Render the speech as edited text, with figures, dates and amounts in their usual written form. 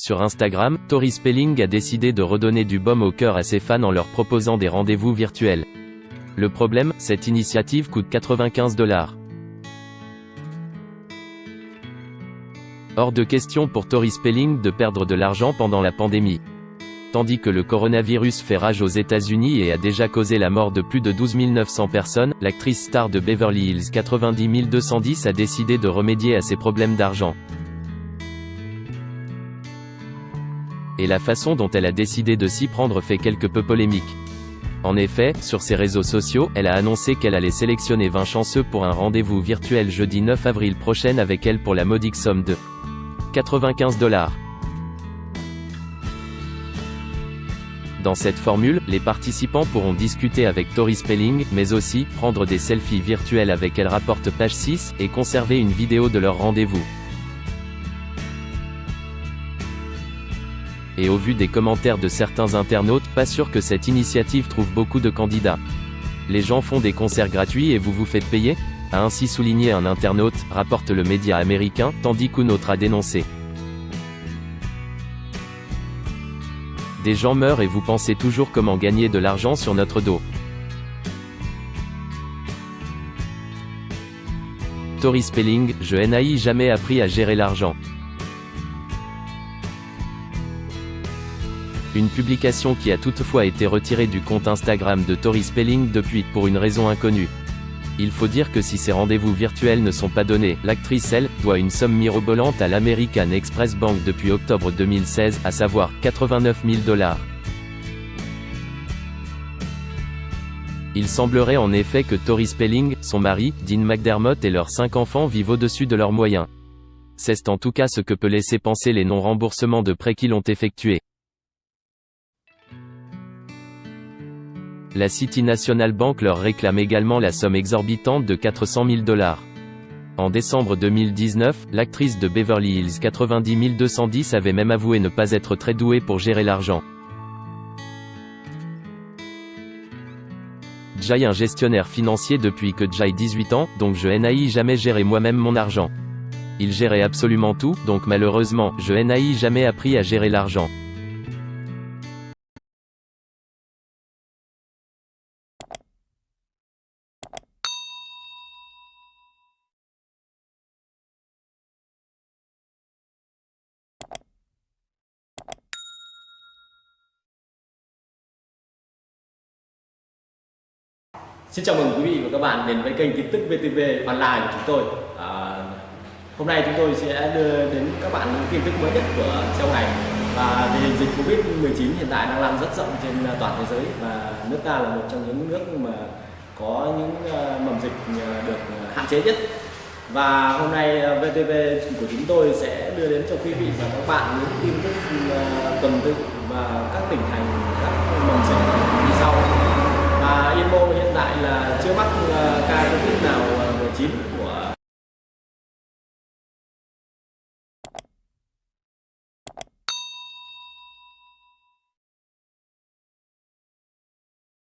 Sur Instagram, Tori Spelling a décidé de redonner du baume au cœur à ses fans en leur proposant des rendez-vous virtuels. Le problème, cette initiative coûte 95 $. Hors de question pour Tori Spelling de perdre de l'argent pendant la pandémie. Tandis que le coronavirus fait rage aux États-Unis et a déjà causé la mort de plus de 12 900 personnes, l'actrice star de Beverly Hills 90210 a décidé de remédier à ses problèmes d'argent. Et la façon dont elle a décidé de s'y prendre fait quelque peu polémique. En effet, sur ses réseaux sociaux, elle a annoncé qu'elle allait sélectionner 20 chanceux pour un rendez-vous virtuel jeudi 9 avril prochain avec elle pour la modique somme de 95 $. Dans cette formule, les participants pourront discuter avec Tori Spelling, mais aussi, prendre des selfies virtuels avec elle, rapporte page 6, et conserver une vidéo de leur rendez-vous. Et au vu des commentaires de certains internautes, pas sûr que cette initiative trouve beaucoup de candidats. Les gens font des concerts gratuits et vous vous faites payer ? A ainsi souligné un internaute, rapporte le média américain, tandis qu'un autre a dénoncé. Des gens meurent et vous pensez toujours comment gagner de l'argent sur notre dos. Tori Spelling, je n'ai jamais appris à gérer l'argent. Une publication qui a toutefois été retirée du compte Instagram de Tori Spelling depuis, pour une raison inconnue. Il faut dire que si ces rendez-vous virtuels ne sont pas donnés, l'actrice, elle, doit une somme mirobolante à l'American Express Bank depuis octobre 2016, à savoir 89 000 $. Il semblerait en effet que Tori Spelling, son mari, Dean McDermott et leurs 5 enfants vivent au-dessus de leurs moyens. C'est en tout cas ce que peut laisser penser les non-remboursements de prêts qu'ils ont effectués. La City National Bank leur réclame également la somme exorbitante de 400 000 $. En décembre 2019, l'actrice de Beverly Hills 90210 avait même avoué ne pas être très douée pour gérer l'argent. J'ai un gestionnaire financier depuis que j'ai 18 ans, donc je n'ai jamais géré moi-même mon argent. Il gérait absolument tout, donc malheureusement, je n'ai jamais appris à gérer l'argent. Xin chào mừng quý vị và các bạn đến với kênh tin tức VTV Online của chúng tôi. Hôm nay chúng tôi sẽ đưa đến các bạn những tin tức mới nhất của trong ngày. Và tình hình dịch Covid-19 hiện tại đang lan rất rộng trên toàn thế giới và nước ta là một trong những nước mà có những mầm dịch được hạn chế nhất. Và hôm nay VTV của chúng tôi sẽ đưa đến cho quý vị và các bạn những tin tức tuần tự và các tỉnh thành, các mầm dịch như sau. Yên Mô hiện tại là chưa mắc ca Covid nào 19